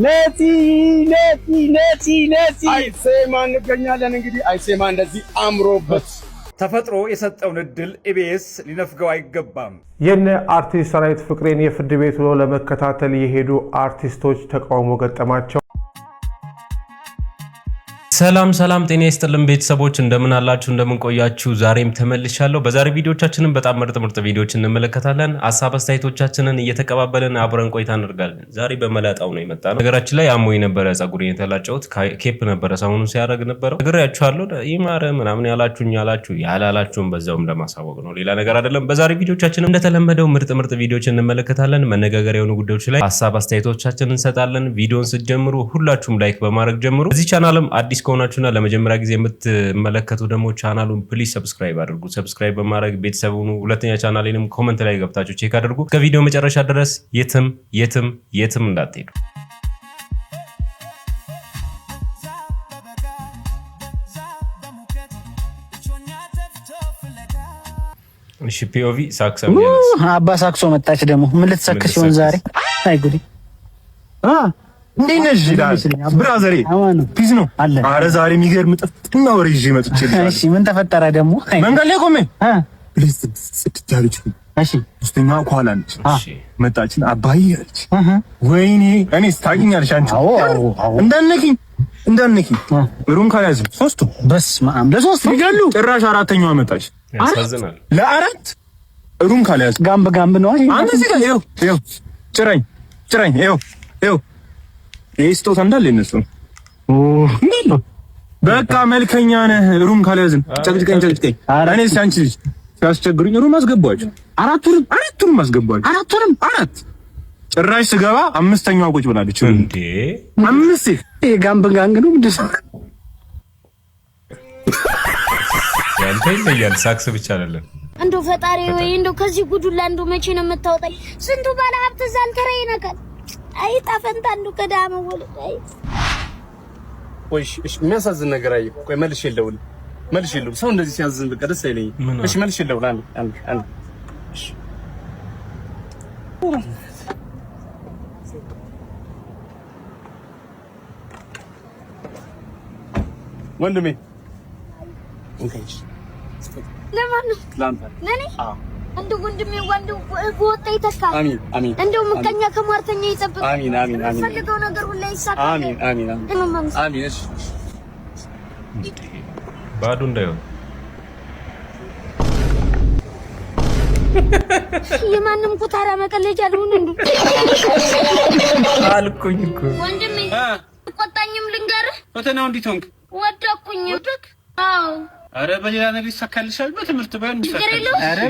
ነቲ አይሴማ እንገኛለን። እንግዲህ አይሴማ እንደዚህ አምሮበት ተፈጥሮ የሰጠውን እድል ኢቢኤስ ሊነፍገው አይገባም። የነ አርቲስት ሰራዊት ፍቅሬን የፍርድ ቤት ውሎ ለመከታተል የሄዱ አርቲስቶች ተቃውሞ ገጠማቸው። ሰላም ጤና ይስጥልን ቤተሰቦች እንደምን አላችሁ እንደምን ቆያችሁ? ዛሬም ተመልሻለሁ። በዛሬ ቪዲዮቻችንን በጣም ምርጥ ቪዲዮችን እንመለከታለን። ሐሳብ አስተያየቶቻችንን እየተቀባበልን አብረን ቆይታ እናደርጋለን። ዛሬ በመላጣው ነው የመጣነው። ነገራችን ላይ አሞኝ ነበረ፣ ጸጉሬን የተላጨሁት ኬፕ ነበረ ሰሞኑን ሲያደርግ ነበረው። ነግሬያችኋለሁ። ይማረ ምናምን ያላችሁኝ ያላላችሁም በዛውም ለማሳወቅ ነው፣ ሌላ ነገር አይደለም። በዛሬ ቪዲዮቻችንን እንደተለመደው ምርጥ ቪዲዮችን እንመለከታለን። መነጋገሪያ የሆኑ ጉዳዮች ላይ ሐሳብ አስተያየቶቻችንን እንሰጣለን። ቪዲዮን ስትጀምሩ ሁላችሁም ላይክ በማድረግ ጀምሩ። እዚህ ቻናልም አዲስ ከሆናችሁና ለመጀመሪያ ጊዜ የምትመለከቱ ደግሞ ቻናሉን ፕሊዝ ሰብስክራይብ አድርጉ። ሰብስክራይብ በማድረግ ቤተሰቡን ሁለተኛ ቻናሌንም ኮሜንት ላይ ገብታችሁ ቼክ አድርጉ። ከቪዲዮ መጨረሻ ድረስ የትም እንዳትሄዱ። እሺ ፒኦቪ ሳክስ አባ ሳክሶ መጣች ደግሞ ምን ልትሰክስ ይሆን ዛሬ? አይ ጉዲ እንዴት ነሽ ብራዘሬ? ፒስ ነው አለ። ኧረ ዛሬ የሚገርም ጥፍጥና ወሬ ይዤ መጥቼልሻለሁ። እሺ ምን ተፈጠረ ደግሞ? መንገድ ላይ ቆሜ ጽድት እሺ ሶስተኛዋ ከኋላ ነች። መጣችን አባዬ አለች። ወይኔ እኔስ ታውቂኛለሽ አንቺ እንዳነኪኝ ሩም ካልያዝን ሶስቱ በስመ አብ ለሶስት ይገሉ ጭራሽ አራተኛዋ መጣች። ያሳዝናል። ለአራት ሩም ካልያዝን ጋምብ ነው አንተ እዚህ ጋር ይኸው ጭራኝ ይኸው ስጦታ እንዳለ እነሱ ነው። በቃ መልከኛ ነህ። ሩም ካልያዝን ጨቅጭቀኝ። እኔስ አንቺ ልጅ ሲያስቸግሩኝ ሩም አስገባችሁ። አራቱንም አስገባችሁ። አራት ጭራሽ ስገባ አምስተኛዋ ቁጭ ብላለች። እንዴ አምስት ይሄ ጋንግ ነው ምንድን ነው? ያንተ ይለያል። ሳክስ ብቻ አይደለም። እንደው ፈጣሪ ወይ እንደው ከዚህ ጉዱላ እንደው መቼ ነው የምታወጣኝ? ስንቱ ባለ ሀብት ዛልተራ ይነካል። አይ ጣፈንታ እንደው ከዳመ ወልድ አይ ወይ እሺ የሚያሳዝን ነገር አየሁ። ቆይ መልሼ ልደውል ሰው እንደዚህ ሲያዝን በቃ ደስ አይለኝም። እሺ መልሼ ልደውል አንድ እሺ ወንድሜ እንዴት ለማን ለኔ እንደው ወንድሜ ወጣ ይተካል። አሚን እንደው ምቀኛ ከማርተኛ ይጠብቅ። አሚን ፈልገው ነገር ሁሉ ይሳካል። አሚን እሺ ባዶ እንዳይሆን የማንም ኩታራ መቀለጃ አልሆነ እንዴ አልኩኝ እኮ ወንድሜ ቆጣኝም ልንገርህ። ፈተናው እንዴት ሆንክ? ወደኩኝ። አዎ አረ በሌላ ነገር ይሳካልሻል። በትምህርት ባይሆን ይሳካል። አረ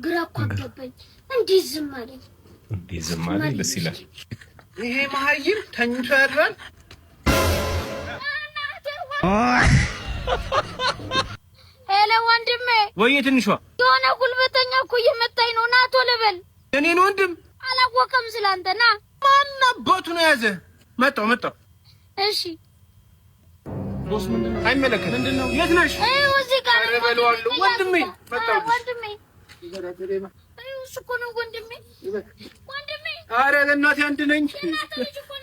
ግራ እኮ አገባኝ። እንዴት ዝም አለኝ? ደስ ይላል። ይሄ መሀይም ተኝቶ ያድራል። ሄሎ ወንድሜ። ወይ ትንሿ የሆነ ጉልበተኛ እኮ እየመታኝ ነው። ና ቶሎ በል። እኔን ወንድም አላወቀም ስላንተ። ና ማን አባቱ ነው ያዘ? መጣው እሺ ቦስ ምንድነው? አይመለከትም። ምንድነው? የት ነሽ? እዚህ ጋር ረበለዋለሁ። ወንድሜ መጣው። ወንድሜ እሱ እኮ ነው ወንድሜ። ኧረ ለእናቴ አንድ ነኝ።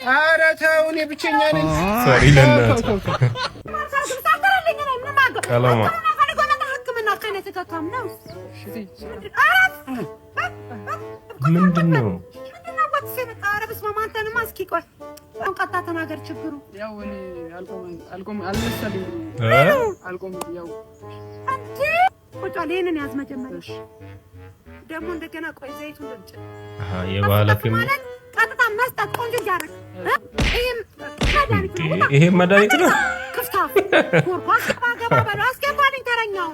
ኧረ ተው እኔ ብቸኛ ነኝ። ሶሪ ለእናት ቀለማ ምንድነው? ቀጣ ተናገር። ችግሩ ያው እኔ አልቆም አልመሰለኝም። አልቆም ያው አንቺ ቁጭ አለ። ይሄንን ያዝ መጀመሪያ። ደግሞ እንደገና ቆይ ዘይቱ ልጭ። የባለ ፊልም ቀጥታ መስጠት ቆንጆ ያረክ። ይሄ መድኃኒት ነው። ክፍታፍ ኮርኳስ ገባ በለው። አስገባልኝ ተረኛው።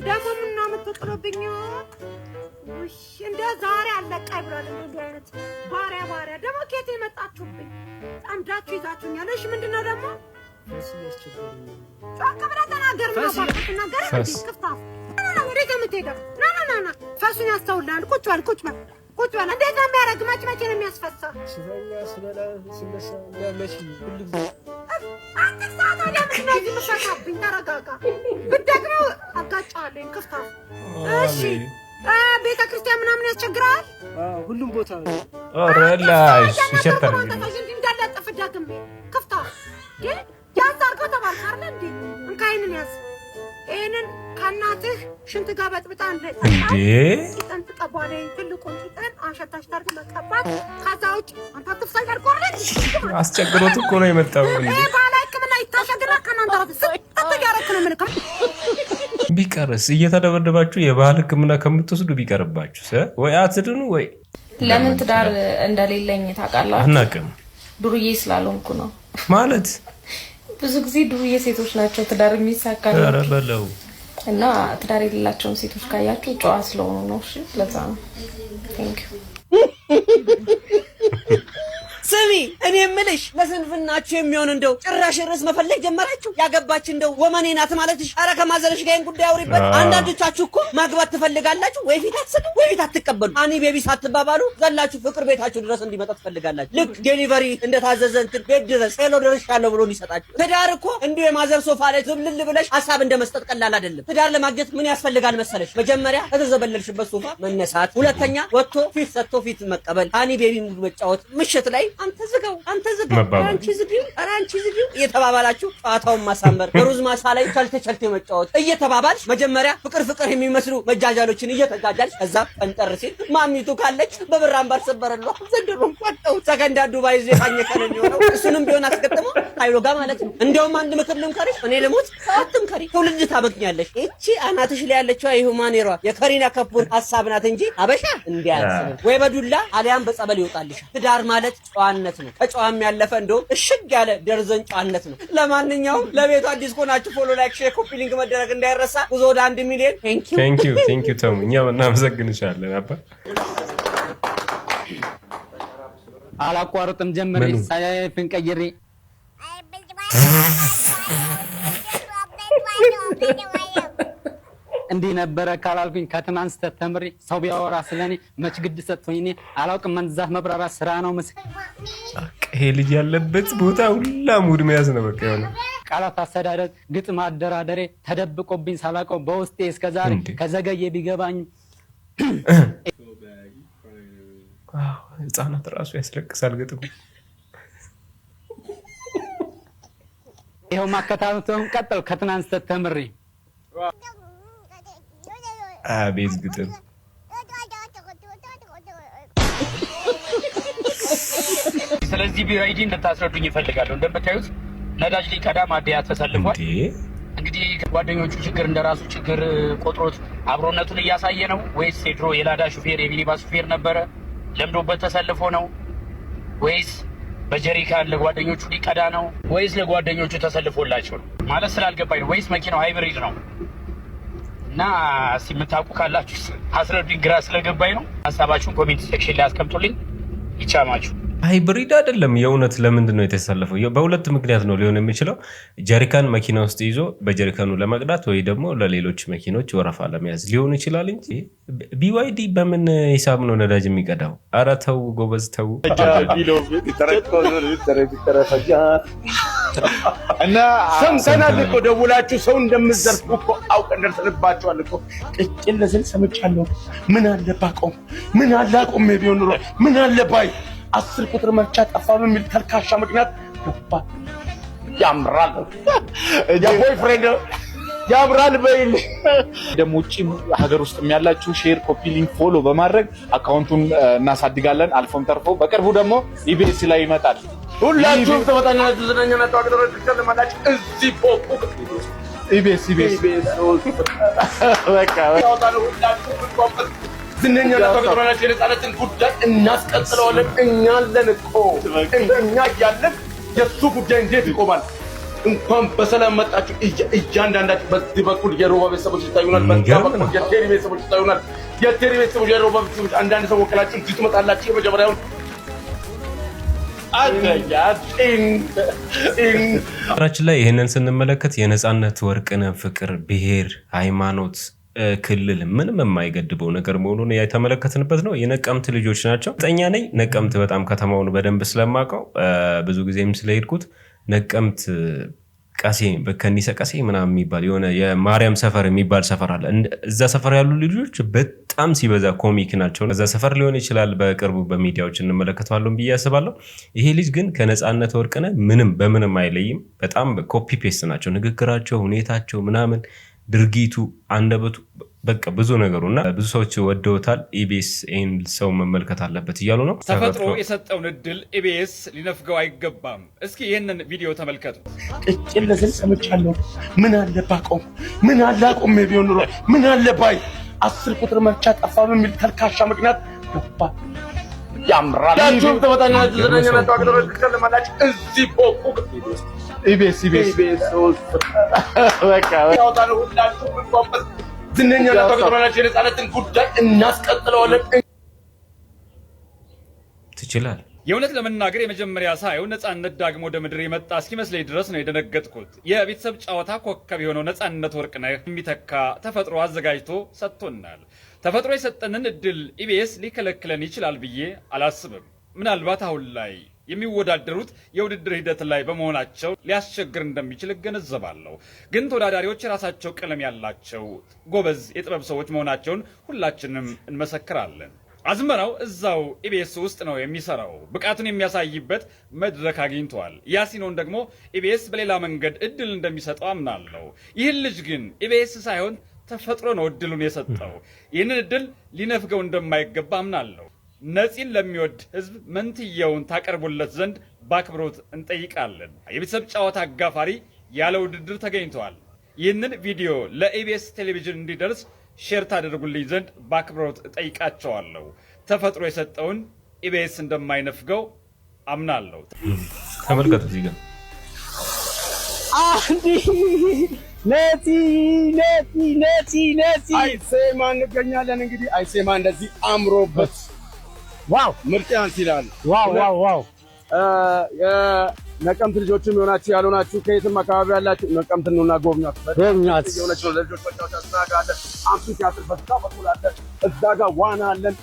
ደግሞ ምን ነው የምትጥሩብኝ? እሺ እንደ ዛሬ አለቃይ ብሏል። እንደዚህ አይነት ባሪያ ደግሞ ከየት የመጣችሁብኝ? አንዳችሁ ይዛችሁኛል። እሺ ምንድነው ደግሞ? ጫካ ብላ ተናገር ነው ባትናገር ክፍታፍ። ወዴት ነው የምትሄደው? ና ፈሱን ያስተውልሃል። ቁጭ በል። እንዴት ነው የሚያደርግ? መቼ ነው የሚያስፈሳ? ስበላ ለመሽ ሁሉ አንተ ሰዓት ወዲያ ምክንያት ተረጋጋ። ብትደግመው አጋጫለኝ ክፍታፍ እሺ ቤተ ክርስቲያን ምናምን ያስቸግራል? ሁሉም ቦታ ኦሬላሽ ይሸታል እንዳለ ተፈዳግም ከፍታ ግን ያዛርገው ተባልካለ እንዴ እንካይንን ያዝ እነን ከናትህ ሽንት ጋር በጥብጣ እንዴ እንት ቀባለ ትልቁን ጥን አሸታሽ ታርግ መቀባት ከዛውጭ አንተ ተፍሳይ አርቆረች አስቸግሮት እኮ ነው የመጣው እንዴ ባላይከም ላይ ታሸግራ ከናንተ ተያረክ ነው ምንከም ቢቀርስ እየተደበደባችሁ የባህል ሕክምና ከምትወስዱ ቢቀርባችሁ ወይ አትድኑ ወይ ለምን ትዳር እንደሌለኝ ታውቃላችሁ? አናውቅም። ዱርዬ ስላልሆንኩ ነው ማለት ብዙ ጊዜ ዱርዬ ሴቶች ናቸው ትዳር የሚሳካላቸው። ኧረ በለው እና ትዳር የሌላቸውን ሴቶች ካያችሁ ጨዋ ስለሆኑ ነው። እሺ ለዛ ነው። ቴንክ ዩ ስሚ እኔ የምልሽ ለስንፍናችሁ የሚሆን እንደው ጭራሽ ርዕስ መፈለግ ጀመራችሁ። ያገባች እንደው ወመኔ ናት ማለትሽ። ኧረ ከማዘርሽ ጋር ጉዳይ አውሪበት። አንዳንዶቻችሁ እኮ ማግባት ትፈልጋላችሁ ወይ ፊት አትሰጡ ወይ ፊት አትቀበሉ። አኒ ቤቢ ሳትባባሉ ዘላችሁ ፍቅር ቤታችሁ ድረስ እንዲመጣ ትፈልጋላችሁ። ልክ ዴሊቨሪ እንደታዘዘ እንትን ቤት ድረስ ሄሎ ደርሻለሁ ብሎ ሊሰጣችሁ። ትዳር እኮ እንዲሁ የማዘር ሶፋ ላይ ዝምልል ብለሽ ሐሳብ እንደመስጠት ቀላል አይደለም። ትዳር ለማግኘት ምን ያስፈልጋል መሰለሽ? መጀመሪያ ከተዘበለልሽበት ሶፋ መነሳት፣ ሁለተኛ ወጥቶ ፊት ሰጥቶ ፊት መቀበል፣ አኒ ቤቢ ሙሉ መጫወት፣ ምሽት ላይ አንተ ዝጋው አንቺ ዝጊው እየተባባላችሁ ጨዋታውን ማሳመር፣ በሩዝ ማሳ ላይ ቸልተ መጫወት እየተባባልሽ መጀመሪያ ፍቅር የሚመስሉ መጃጃሎችን እየተጋጃልሽ ከዛ ጠንጠር ሲል ማሚቱ ካለች በብር አምባር ሰበረሏ ዘንድሮም ቆጠው ሰከንዳ ዱባይ ዘፋኝ ከነኝ ነው። እሱንም ቢሆን አስገጥሞ አይሎጋ ማለት ነው። እንደውም አንድ ምክር ልምከርሽ፣ እኔ ልሞት አትምከሪ፣ ትውልድ ታበቅኛለሽ። እቺ አናትሽ ላይ ያለችው የሁማኔሯ የከሪና ከፑር ሐሳብ ናት እንጂ አበሻ እንዲያስብ ወይ በዱላ አሊያም በጸበል ይወጣልሻል። ትዳር ማለት ጨዋነት ነው። ከጨዋም ያለፈ እንደው እሽግ ያለ ደርዘን ጨዋነት ነው። ለማንኛውም ለቤቱ አዲስ ኮናችሁ ፎሎ፣ ላይክ፣ ሼር፣ ኮፒ ሊንክ መደረግ እንዳይረሳ። ጉዞ ወደ 1 ሚሊዮን። ቴንክ ዩ ተሙ፣ እኛም እናመሰግንሻለን። አባ አላቋርጥም ጀምሬ ሳይፍን ቀይሬ እንዲህ ነበረ ካላልኩኝ ከትናንት ተምሬ ሰው ቢያወራ ስለኔ መች ግድ ሰጥቶኝ እኔ አላውቅም። መንዛት መብራራት ስራ ነው መስክ ይሄ ልጅ ያለበት ቦታ ሁላ ሙድ መያዝ ነው። በቃ የሆነ ቃላት አስተዳደር፣ ግጥም አደራደሬ ተደብቆብኝ ሳላውቀው በውስጤ እስከዛሬ ከዘገየ ቢገባኝ ህፃናት ራሱ ያስለቅሳል ግጥሙ። ይኸው ማከታተሉን ቀጠል ከትናንት ተምሬ አቤት ግጥም። ስለዚህ ቢራይዲ እንድታስረዱኝ ይፈልጋለሁ። እንደምታዩት ነዳጅ ሊቀዳ ማደያ ተሰልፏል። እንግዲህ ጓደኞቹ ችግር እንደራሱ ችግር ቆጥሮት አብሮነቱን እያሳየ ነው ወይስ የድሮ የላዳ ሹፌር የሚኒባስ ሹፌር ነበረ ለምዶበት ተሰልፎ ነው ወይስ በጀሪካን ለጓደኞቹ ሊቀዳ ነው ወይስ ለጓደኞቹ ተሰልፎላቸው ነው ማለት ስላልገባኝ ነው። ወይስ መኪናው ሃይብሪድ ነው? እና ሲምታውቁ ካላችሁ አስረዱኝ። ግራ ስለገባኝ ነው። ሐሳባችሁን ኮሜንት ሴክሽን ላይ አስቀምጡልኝ። ይቻማችሁ። ሃይብሪድ አይደለም። የእውነት ለምንድን ነው የተሰለፈው? በሁለት ምክንያት ነው ሊሆን የሚችለው። ጀሪካን መኪና ውስጥ ይዞ በጀሪካኑ ለመቅዳት ወይ ደግሞ ለሌሎች መኪኖች ወረፋ ለመያዝ ሊሆን ይችላል እንጂ ቢዋይዲ በምን ሂሳብ ነው ነዳጅ የሚቀዳው? ኧረ ተው ጎበዝ ተው። እና ሰምተናል እኮ ደውላችሁ ሰው እንደምትዘርፉ እኮ አውቀን ደርሰንባችኋል እኮ። ቅጭን ለስል ሰምቻለሁ። ምን አለ ባቆም፣ ምን አለ አቆም ቢሆን ኑሮ፣ ምን አለ ባይ 10 ቁጥር መርቻ ጠፋ በሚል ተልካሻ ምክንያት ያምራል። የቦይፍሬንድ ያምራል በይል ደግሞ ውጪም ሀገር ውስጥ ያላችሁ ሼር፣ ኮፒ ሊንክ፣ ፎሎ በማድረግ አካውንቱን እናሳድጋለን። አልፎም ተርፎ በቅርቡ ደግሞ ኢቢኤስ ላይ ይመጣል። ሁላችሁም ተወጣኛችሁ ዝናኛና ተዋቅደረች ተለማላችሁ እዚህ ፖፖ ኢቢኤስ በቃ ያውጣሉ። ሁላችሁም ዝናኛና ተዋቅደረች የነጻነትን ጉዳይ እናስቀጥለዋለን። እኛ አለን እኮ እኛ ያለን የሱ ጉዳይ እንዴት ይቆማል? እንኳን በሰላም መጣችሁ። እያንዳንዳችሁ በዚህ በኩል የሮባ ቤተሰቦች ይታዩናል፣ በዛ በኩል የቴሪ ቤተሰቦች ይታዩናል። የቴሪ ቤተሰቦች የሮባ ቤተሰቦች አንዳንድ ሰው ወከላችሁ እዚህ ትመጣላችሁ። የመጀመሪያውን ራችን ላይ ይህንን ስንመለከት የነጻነት ወርቅነህ ፍቅር ብሔር፣ ሃይማኖት፣ ክልል ምንም የማይገድበው ነገር መሆኑን የተመለከትንበት ነው። የነቀምት ልጆች ናቸው። ጠኛ ነኝ ነቀምት በጣም ከተማውን በደንብ ስለማውቀው ብዙ ጊዜም ስለሄድኩት ነቀምት ቀሴ በከኒሰ ቀሴ ምናምን የሚባል የሆነ የማርያም ሰፈር የሚባል ሰፈር አለ። እዛ ሰፈር ያሉ ልጆች በጣም ሲበዛ ኮሚክ ናቸው። እዛ ሰፈር ሊሆን ይችላል በቅርቡ በሚዲያዎች እንመለከተዋለን ብዬ አስባለሁ። ይሄ ልጅ ግን ከነፃነት ወርቅነህ ምንም በምንም አይለይም። በጣም ኮፒ ፔስት ናቸው። ንግግራቸው፣ ሁኔታቸው፣ ምናምን ድርጊቱ፣ አንደበቱ በቃ ብዙ ነገሩና ብዙ ሰዎች ወደውታል። ኢቢኤስ ይህን ሰው መመልከት አለበት እያሉ ነው። ተፈጥሮ የሰጠውን እድል ኢቢኤስ ሊነፍገው አይገባም። እስኪ ይህንን ቪዲዮ ተመልከቱ። ቅጭን ለስል ሰምቻለሁ። ምን አለ ባቆም፣ ምን አለ አቆም ቢሆን ኑሮ፣ ምን አለ ባይ 10 ቁጥር መርጫ ጠፋ በሚል ተልካሻ ምክንያት ገባ ያምራል። ያችሁም ተመጣጣኝ ዘረኛ ተዋግደሮች ከለማላች እዚህ ፖቁ ኢቢኤስ በቃ ያውጣሉ ሁላችሁም እንኳን ዝነኛ ተዋግደሮች የነጻነትን ጉዳይ እናስቀጥለዋለን። ትችላል። የእውነት ለመናገር የመጀመሪያ ሳየው ነጻነት ዳግሞ ወደ ምድር የመጣ እስኪመስለኝ ድረስ ነው የደነገጥኩት። የቤተሰብ ጨዋታ ኮከብ የሆነው ነጻነት ወርቅነህ የሚተካ ተፈጥሮ አዘጋጅቶ ሰጥቶናል። ተፈጥሮ የሰጠንን እድል ኢቢኤስ ሊከለክለን ይችላል ብዬ አላስብም። ምናልባት አሁን ላይ የሚወዳደሩት የውድድር ሂደት ላይ በመሆናቸው ሊያስቸግር እንደሚችል እገነዘባለሁ። ግን ተወዳዳሪዎች የራሳቸው ቀለም ያላቸው ጎበዝ የጥበብ ሰዎች መሆናቸውን ሁላችንም እንመሰክራለን። አዝመራው እዛው ኢቢኤስ ውስጥ ነው የሚሰራው። ብቃቱን የሚያሳይበት መድረክ አግኝቷል። ያሲኖን ደግሞ ኢቢኤስ በሌላ መንገድ እድል እንደሚሰጠው አምናለሁ። ይህን ልጅ ግን ኢቢኤስ ሳይሆን ተፈጥሮ ነው እድሉን የሰጠው። ይህንን እድል ሊነፍገው እንደማይገባ አምናለሁ። ነፂን ለሚወድ ህዝብ መንትየውን ታቀርቡለት ዘንድ በአክብሮት እንጠይቃለን። የቤተሰብ ጨዋታ አጋፋሪ ያለ ውድድር ተገኝተዋል። ይህንን ቪዲዮ ለኢቢኤስ ቴሌቪዥን እንዲደርስ ሼር ታደርጉልኝ ዘንድ በአክብሮት እጠይቃቸዋለሁ። ተፈጥሮ የሰጠውን ኢቢኤስ እንደማይነፍገው አምናለሁ። ተመልከቱ እዚህ ጋር ነፂ አይሴማ እንገኛለን። እንግዲህ አይሴማ እንደዚህ አምሮበት ዋው ምርጫን ይላል። ዋው የነቀምት ልጆችም የሆናችሁ ያልሆናችሁ ከየትም አካባቢ ያላችሁ ነቀምት ነውና ጎብኛት የሆነች ነው። ለልጆች መጫወቻ እዛ ጋር አለ። አምፒ ቲያትር በዛ በኩል አለ። እዛ ጋር ዋና አለን።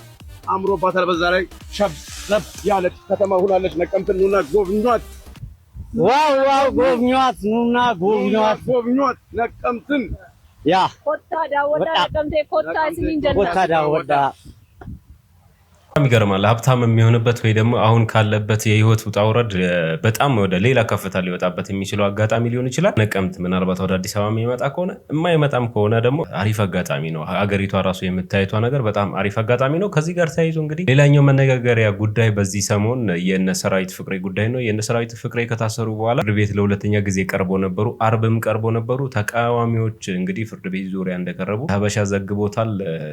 አምሮባታል። በዛ ላይ ሸብረብ ያለች ከተማ ሆናለች። ነቀምት ነውና ጎብኛት። ዋው ጎብኛት ኑና ጎብኛት ነቀምትን ያ ኮታ ዳወዳ ነቀምቴ ኮታ ሲንጀና ኮታ ዳወዳ ይገርማል። ሀብታም የሚሆንበት ወይ ደግሞ አሁን ካለበት የህይወት ውጣ ውረድ በጣም ወደ ሌላ ከፍታ ሊወጣበት የሚችለው አጋጣሚ ሊሆን ይችላል። ነቀምት ምናልባት ወደ አዲስ አበባ የሚመጣ ከሆነ የማይመጣም ከሆነ ደግሞ አሪፍ አጋጣሚ ነው። ሀገሪቷ ራሱ የምታይቷ ነገር በጣም አሪፍ አጋጣሚ ነው። ከዚህ ጋር ተያይዞ እንግዲህ ሌላኛው መነጋገሪያ ጉዳይ በዚህ ሰሞን የነ ሰራዊት ፍቅሬ ጉዳይ ነው። የነ ሰራዊት ፍቅሬ ከታሰሩ በኋላ ፍርድ ቤት ለሁለተኛ ጊዜ ቀርቦ ነበሩ። አርብም ቀርቦ ነበሩ። ተቃዋሚዎች እንግዲህ ፍርድ ቤት ዙሪያ እንደቀረቡ ሀበሻ ዘግቦታል።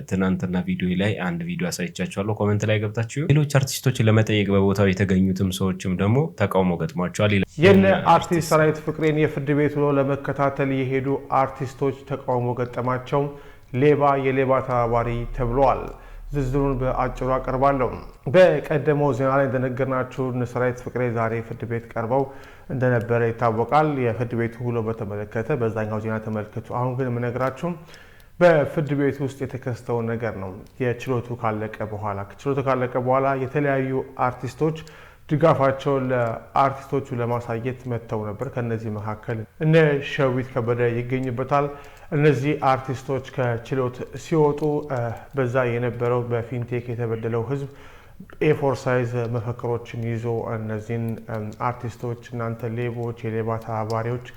ትናንትና ቪዲዮ ላይ አንድ ቪዲዮ አሳይቻችኋለሁ። ኮሜንት ላይ ገብታችሁ ሌሎች አርቲስቶችን ለመጠየቅ በቦታው የተገኙትም ሰዎችም ደግሞ ተቃውሞ ገጥሟቸዋል። የነ አርቲስት ሰራዊት ፍቅሬን የፍርድ ቤት ውሎ ለመከታተል የሄዱ አርቲስቶች ተቃውሞ ገጠማቸው። ሌባ የሌባ ተባባሪ ተብለዋል። ዝርዝሩን በአጭሩ አቀርባለሁ። በቀደመው ዜና ላይ እንደነገርናችሁ ሰራዊት ፍቅሬ ዛሬ ፍርድ ቤት ቀርበው እንደነበረ ይታወቃል። የፍርድ ቤቱ ውሎ በተመለከተ በዛኛው ዜና ተመልክቱ። አሁን ግን የምነግራችሁ በፍርድ ቤት ውስጥ የተከሰተው ነገር ነው። የችሎቱ ካለቀ በኋላ የተለያዩ አርቲስቶች ድጋፋቸውን ለአርቲስቶቹ ለማሳየት መጥተው ነበር። ከነዚህ መካከል እነ ሸዊት ከበደ ይገኝበታል። እነዚህ አርቲስቶች ከችሎት ሲወጡ በዛ የነበረው በፊንቴክ የተበደለው ህዝብ ኤ4 ሳይዝ መፈክሮችን ይዞ እነዚህን አርቲስቶች እናንተ ሌቦች፣ የሌባ ተባባሪዎች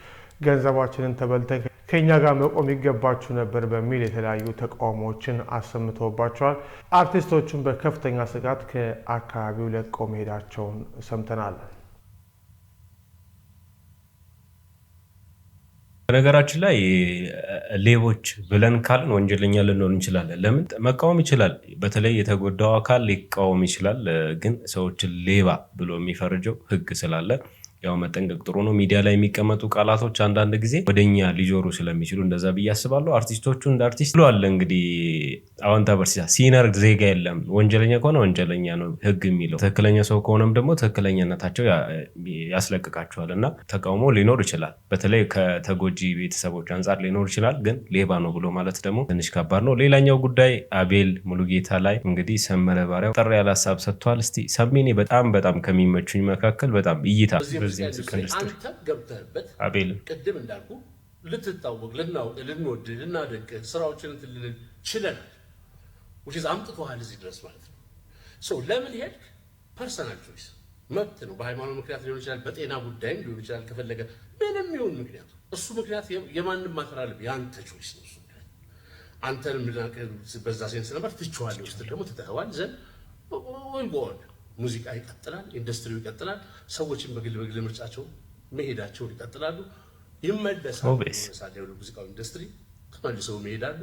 ገንዘባችንን ተበልተን ከኛ ጋር መቆም ይገባችሁ ነበር በሚል የተለያዩ ተቃውሞዎችን አሰምተውባቸዋል። አርቲስቶቹን በከፍተኛ ስጋት ከአካባቢው ለቀው መሄዳቸውን ሰምተናል። በነገራችን ላይ ሌቦች ብለን ካልን ወንጀለኛ ልንሆን እንችላለን። ለምን መቃወም ይችላል። በተለይ የተጎዳው አካል ሊቃወም ይችላል። ግን ሰዎችን ሌባ ብሎ የሚፈርጀው ህግ ስላለ ያው መጠንቀቅ ጥሩ ነው። ሚዲያ ላይ የሚቀመጡ ቃላቶች አንዳንድ ጊዜ ወደኛ ሊጆሩ ስለሚችሉ እንደዛ ብዬ አስባለሁ። አርቲስቶቹ እንደ አርቲስት ብለዋል። እንግዲህ አዎንታ በርሲያ ሲነር ዜጋ የለም። ወንጀለኛ ከሆነ ወንጀለኛ ነው ህግ የሚለው። ትክክለኛ ሰው ከሆነም ደግሞ ትክክለኛነታቸው ያስለቅቃቸዋል እና ተቃውሞ ሊኖር ይችላል። በተለይ ከተጎጂ ቤተሰቦች አንጻር ሊኖር ይችላል። ግን ሌባ ነው ብሎ ማለት ደግሞ ትንሽ ከባድ ነው። ሌላኛው ጉዳይ አቤል ሙሉጌታ ላይ እንግዲህ ሰመረ ባሪያው ጠር ያለ ሀሳብ ሰጥቷል። እስቲ ሰሜኔ በጣም ከሚመቹኝ መካከል በጣም እይታ በዚህ ሙዚቃ ኢንዱስትሪ አንተ ገብተህበት አቤል ቅድም እንዳልኩ ልትታወቅ ልንወድ ልናደንቅ ስራዎችን ልንል ችለናል which is አምጥቶሃል እዚህ ድረስ ማለት ነው so ለምን ሄድክ ፐርሰናል ቾይስ መብት ነው በሃይማኖት ምክንያት ሊሆን ይችላል በጤና ጉዳይም ሊሆን ይችላል ከፈለገ ምንም ይሁን ምክንያቱ እሱ ምክንያት የማንም ማተራል ያንተ ቾይስ ነው እሱ አንተንም በዛ ሴንስ ነበር ትችዋለህ ውስጥ ደግሞ ተተዋል ዘን ወይ ቦል ሙዚቃ ይቀጥላል ኢንዱስትሪው ይቀጥላል ሰዎችን በግል ምርጫቸው መሄዳቸው ይቀጥላሉ ይመለሳሉ ለምሳሌ ሙዚቃው ኢንዱስትሪ ተመልሰው መሄዳሉ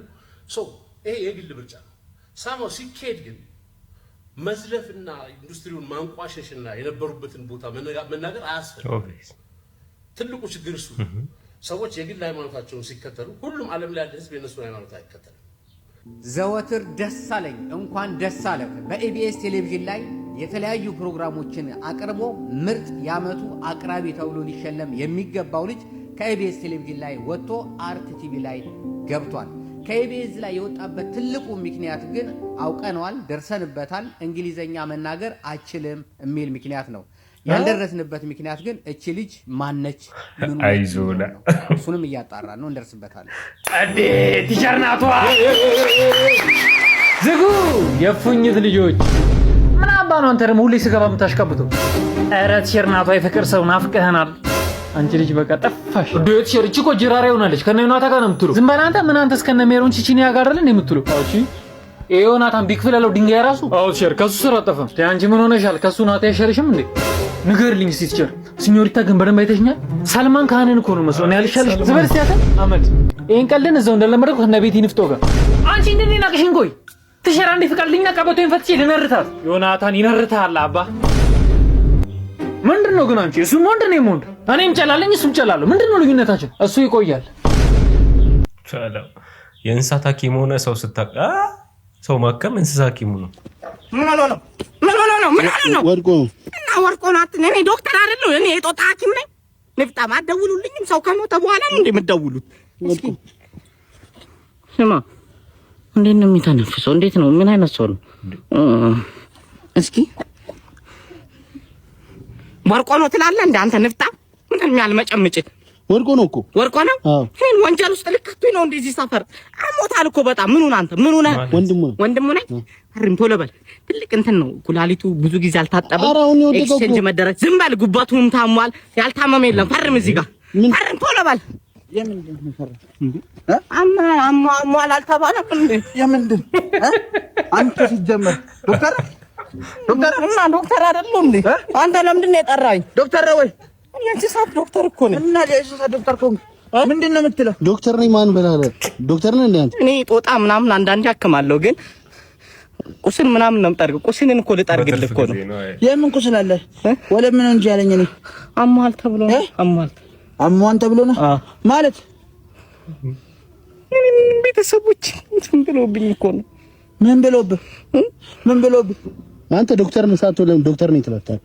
ሶ ይሄ የግል ምርጫ ነው ሳማው ሲኬድ ግን መዝለፍና ኢንዱስትሪውን ማንቋሸሽና የነበሩበትን ቦታ መናገር አያስፈልግም ትልቁ ችግር እሱ ሰዎች የግል ሃይማኖታቸውን ሲከተሉ ሁሉም ዓለም ላይ ያለ ህዝብ የነሱን ሃይማኖት አይከተልም ዘወትር ደስ አለኝ እንኳን ደስ አለህ በኢቢኤስ ቴሌቪዥን ላይ የተለያዩ ፕሮግራሞችን አቅርቦ ምርጥ ያመቱ አቅራቢ ተብሎ ሊሸለም የሚገባው ልጅ ከኢቢኤስ ቴሌቪዥን ላይ ወጥቶ አርት ቲቪ ላይ ገብቷል ከኢቢኤስ ላይ የወጣበት ትልቁ ምክንያት ግን አውቀነዋል ደርሰንበታል እንግሊዘኛ መናገር አይችልም የሚል ምክንያት ነው ያልደረስንበት ምክንያት ግን እቺ ልጅ ማነች ምን አይዞና እሱንም እያጣራን ነው እንደርስበታለን አዴ ቲሸርናቷ ዝጉ የፉኝት ልጆች ምን አባ ነው አንተ ደግሞ ሁሌ ስገባ የምታሽቀብተው ኧረ ቲሸርናቷ የፍቅር ሰው ናፍቀህናል አንቺ ልጅ በቃ ጠፋሽ ዶት ሸርቺ እኮ ጅራራ ይሆናለች ከነዮናታ ጋር ነው የምትሉ ዝም በል አንተ ምን አንተ እስከነ ሜሮን ቺቺኒ ያጋርልን የምትሉ እሺ ኤዮናታን ቢክፍል ያለው ድንጋይ ራሱ አው ሸር ከሱ ስራ ጠፋ አንቺ ምን ሆነሻል ከሱ ናታ ያሸርሽም እንዴ ንገርልኝ እስቲ ቲቸር ሲኞሪታ ግን በደንብ አይተሽኛል ሰልማን ካህንን እኮ ነው መስሎኝ ያልሻልሽ ዝበር ሲያተ አመድ ይሄን ቀልን እዛው እንደለመደው ከነቤቲ ንፍቶ ጋር አንቺ እንደኔ ናቅሽን ቆይ ትሸራ እንደ ፍቃልኝና ቀበቶኝ ፈትቼ ልነርታት ዮናታን ይነርታል አባ ምንድነው ግን አንቺ እሱ ምንድነው ሞንድ እኔም ጨላለኝ እሱም ጨላለሁ ምንድነው ልዩነታችን እሱ ይቆያል ቻለው የእንስሳት ሐኪም ሆነ ሰው ስታቃ ሰው ማከም እንስሳ ሐኪም ነው ወርቆ ናት እኔ ዶክተር አይደለሁ እኔ የጦጣ ሐኪም ነኝ ንፍጣም አትደውሉልኝም ሰው ከሞተ በኋላ ነው እንደምትደውሉት ስማ እንዴት ነው የሚተነፍሰው እንዴት ነው ምን አይነት ሰው ነው እስኪ ወርቆ ነው ትላለህ እንደ አንተ ንፍጣም ምን ያልመጨምጭ ወርቆ ነው እኮ ወርቆ ነው እኔን ወንጀል ውስጥ ልከቱኝ ነው እንደዚህ ሰፈር አሞታል እኮ በጣም ምኑን አንተ ምኑን ወንድሙ ነኝ አርም ቶሎ በል ትልቅ እንትን ነው ኩላሊቱ ብዙ ጊዜ አልታጠበም ኤክስቼንጅ መደረግ ዝም በል ጉባቱም ታሟል ያልታመመ የለም ፈርም እዚህ ጋር ፈርም ቶሎ በል የምንድን ነው ፈርም አሟል አልተባለም እንዴ የምንድን አንተ ሲጀመር ዶክተር እና ዶክተር አይደለም እንዴ አንተ ለምንድን ነው የጠራኝ ዶክተር ነው ወይ የእንስሳት ዶክተር እኮ ነኝ እና የእንስሳት ዶክተር እኮ ምንድን ነው የምትለው ዶክተር ነኝ ማን በላለ ዶክተር ነኝ እንዴ አንተ እኔ ጦጣ ምናምን አንዳንዴ አክማለሁ ግን ቁስል ምናምን ነው የምጠርገው ቁስልን እኮ ልጠርግልህ እኮ ነው የምን ቁስል አለ ወለም ነው እንጂ ያለኝ እኔ አሟል ተብሎ ነው አሟን ተብሎ ነው ማለት ቤተሰቦች ምን ብለውብኝ እኮ ነው ምን ብለውብህ አንተ ዶክተር ነህ ሳትሆን ዶክተር ነኝ ትላለህ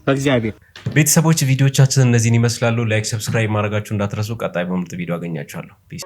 በእግዚአብሔር ቤተሰቦች ቪዲዮቻችን እነዚህን ይመስላሉ ላይክ ሰብስክራይብ ማድረጋችሁ እንዳትረሱ ቀጣይ በምርጥ ቪዲዮ አገኛችኋለሁ ፒስ